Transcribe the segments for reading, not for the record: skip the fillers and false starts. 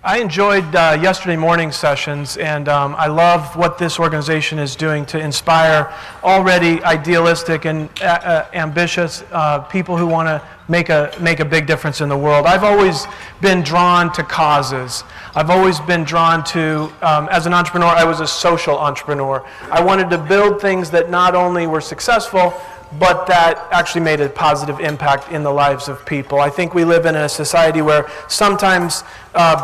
I enjoyed yesterday morning sessions, and I love what this organization is doing to inspire already idealistic and ambitious people who want to make a big difference in the world. I've always been drawn to causes. I've always been drawn to, as an entrepreneur, I was a social entrepreneur. I wanted to build things that not only were successful, but that actually made a positive impact in the lives of people. I think we live in a society where sometimes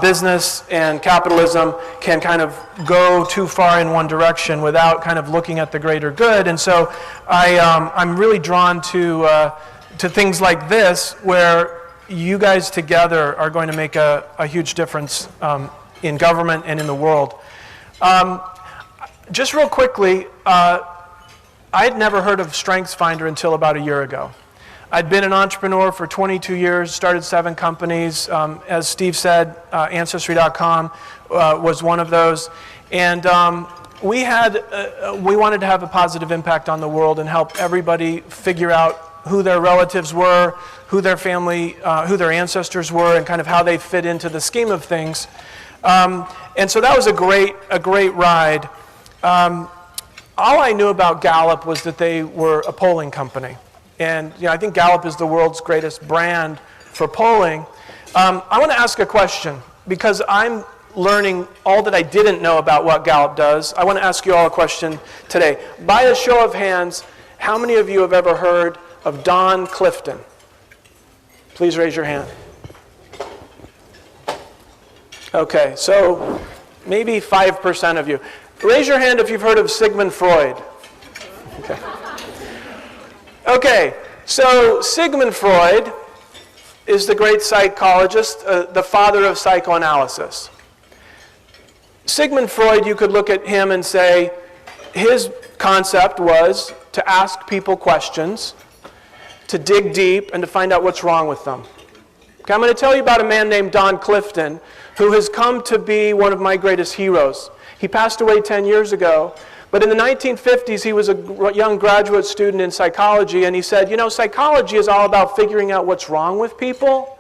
business and capitalism can kind of go too far in one direction without kind of looking at the greater good. And so I'm really drawn to things like this, where you guys together are going to make a huge difference in government and in the world. Just real quickly, I had never heard of StrengthsFinder until about a year ago. I'd been an entrepreneur for 22 years, started 7 companies. As Steve said, Ancestry.com was one of those. And we wanted to have a positive impact on the world and help everybody figure out who their relatives were, who their family, who their ancestors were, and kind of how they fit into the scheme of things. And so that was a great ride. All I knew about Gallup was that they were a polling company. And I think Gallup is the world's greatest brand for polling. I want to ask a question, because I'm learning all that I didn't know about what Gallup does. I want to ask you all a question today. By a show of hands, how many of you have ever heard of Don Clifton? Please raise your hand. Okay, so maybe 5% of you. Raise your hand if you've heard of Sigmund Freud. Okay, so Sigmund Freud is the great psychologist, the father of psychoanalysis. Sigmund Freud, you could look at him and say, his concept was to ask people questions, to dig deep, and to find out what's wrong with them. Okay, I'm going to tell you about a man named Don Clifton, who has come to be one of my greatest heroes. He passed away 10 years ago, but in the 1950s, he was a young graduate student in psychology, and he said, psychology is all about figuring out what's wrong with people.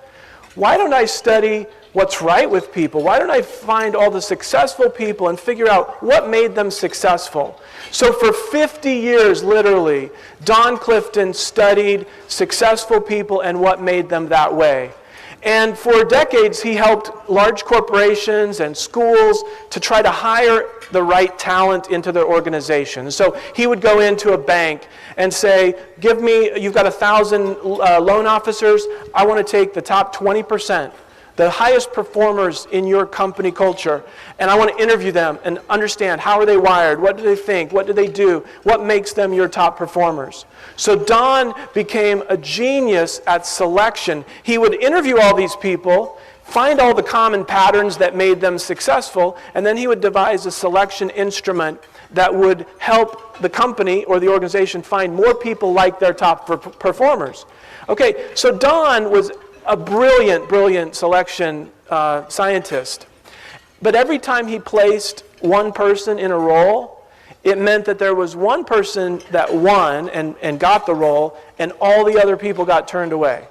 Why don't I study what's right with people? Why don't I find all the successful people and figure out what made them successful? So for 50 years, literally, Don Clifton studied successful people and what made them that way. And for decades, he helped large corporations and schools to try to hire the right talent into their organization. So he would go into a bank and say, you've got 1,000 loan officers, I want to take the top 20%, the highest performers in your company culture, and I want to interview them and understand how are they wired, what do they think, what do they do, what makes them your top performers. So Don became a genius at selection. He would interview all these people, find all the common patterns that made them successful, and then he would devise a selection instrument that would help the company or the organization find more people like their top performers. Okay, so Don was a brilliant selection scientist. But every time he placed one person in a role, it meant that there was one person that won and got the role, and all the other people got turned away.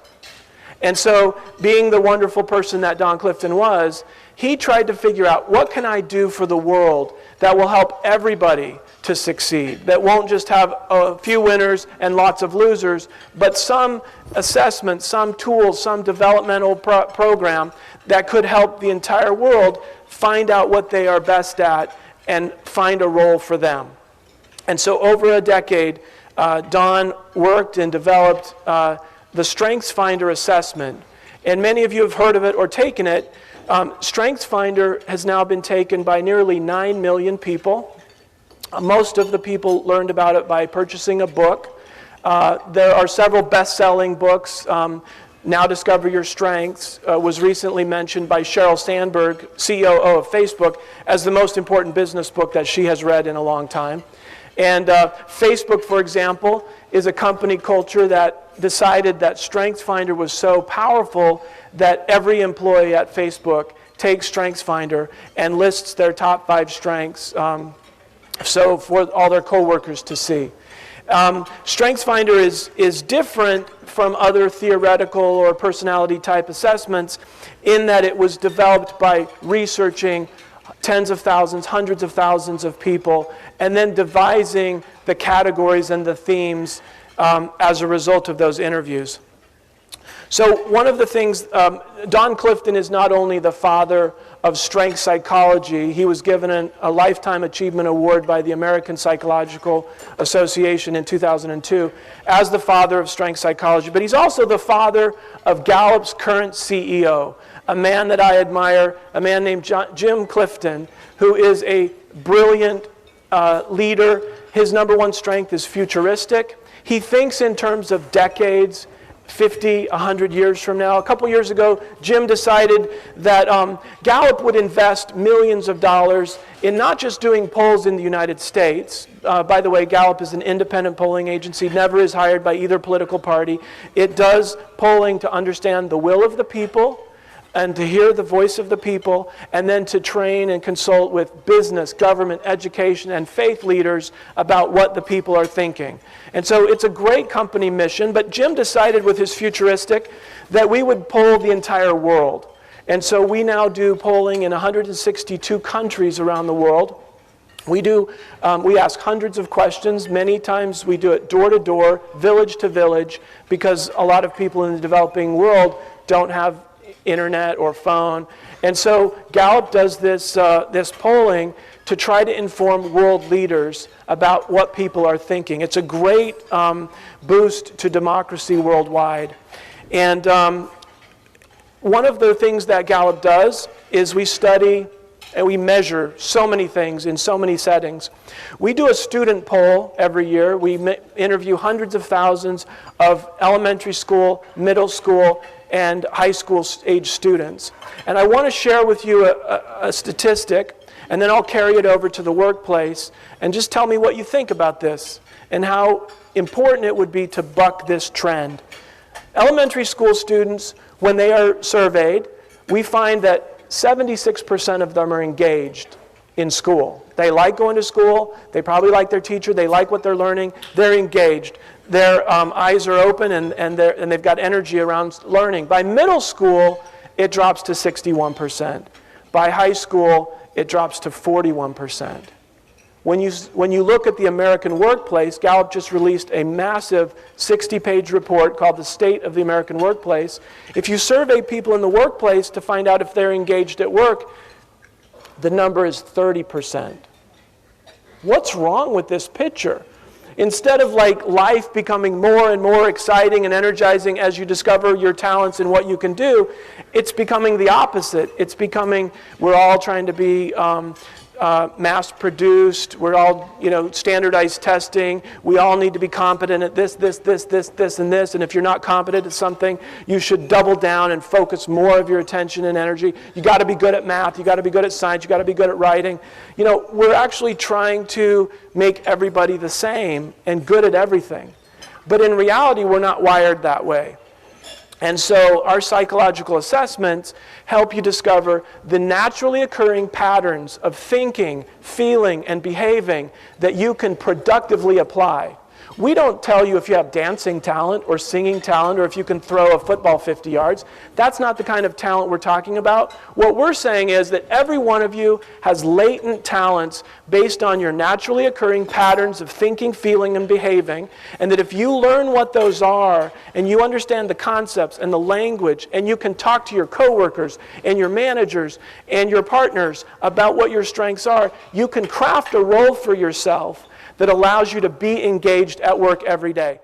And so, being the wonderful person that Don Clifton was, he tried to figure out, what can I do for the world that will help everybody to succeed, that won't just have a few winners and lots of losers, but some assessment, some tools, some developmental program that could help the entire world find out what they are best at and find a role for them. And so over a decade, Don worked and developed the StrengthsFinder assessment. And many of you have heard of it or taken it. StrengthsFinder has now been taken by nearly 9 million people. Most of the people learned about it by purchasing a book. There are several best-selling books. Now Discover Your Strengths was recently mentioned by Sheryl Sandberg, COO of Facebook, as the most important business book that she has read in a long time. And Facebook, for example, is a company culture that decided that StrengthsFinder was so powerful that every employee at Facebook takes StrengthsFinder and lists their top 5 strengths so for all their coworkers to see. StrengthsFinder is different from other theoretical or personality type assessments in that it was developed by researching tens of thousands, hundreds of thousands of people, and then devising the categories and the themes as a result of those interviews. So one of the things, Don Clifton is not only the father of strength psychology, he was given a Lifetime Achievement Award by the American Psychological Association in 2002 as the father of strength psychology, but he's also the father of Gallup's current CEO, a man that I admire, a man named Jim Clifton, who is a brilliant leader. His number one strength is futuristic. He thinks in terms of decades, 50, 100 years from now. A couple years ago, Jim decided that Gallup would invest millions of dollars in not just doing polls in the United States. By the way, Gallup is an independent polling agency, never is hired by either political party. It does polling to understand the will of the people and to hear the voice of the people, and then to train and consult with business, government, education, and faith leaders about what the people are thinking. And so it's a great company mission, but Jim decided with his futuristic that we would poll the entire world. And so we now do polling in 162 countries around the world. We ask hundreds of questions. Many times we do it door to door, village to village, because a lot of people in the developing world don't have internet or phone. And so Gallup does this polling to try to inform world leaders about what people are thinking. It's a great boost to democracy worldwide. And one of the things that Gallup does is we study and we measure so many things in so many settings. We do a student poll every year. We interview hundreds of thousands of elementary school, middle school, and high school age students. And I want to share with you a statistic, and then I'll carry it over to the workplace, and just tell me what you think about this and how important it would be to buck this trend. Elementary school students, when they are surveyed, we find that 76% of them are engaged in school. They like going to school, they probably like their teacher, they like what they're learning, they're engaged. Their eyes are open and they've got energy around learning. By middle school, it drops to 61%. By high school, it drops to 41%. When you look at the American workplace, Gallup just released a massive 60-page report called The State of the American Workplace. If you survey people in the workplace to find out if they're engaged at work, the number is 30%. What's wrong with this picture? Instead of life becoming more and more exciting and energizing as you discover your talents and what you can do, it's becoming the opposite. It's becoming, we're all trying to be mass-produced. We're all, standardized testing. We all need to be competent at this, and this. And if you're not competent at something, you should double down and focus more of your attention and energy. You got to be good at math. You got to be good at science. You got to be good at writing. We're actually trying to make everybody the same and good at everything. But in reality, we're not wired that way. And so our psychological assessments help you discover the naturally occurring patterns of thinking, feeling, and behaving that you can productively apply. We don't tell you if you have dancing talent or singing talent or if you can throw a football 50 yards. That's not the kind of talent we're talking about. What we're saying is that every one of you has latent talents based on your naturally occurring patterns of thinking, feeling, and behaving, and that if you learn what those are and you understand the concepts and the language and you can talk to your coworkers and your managers and your partners about what your strengths are, you can craft a role for yourself that allows you to be engaged at work every day.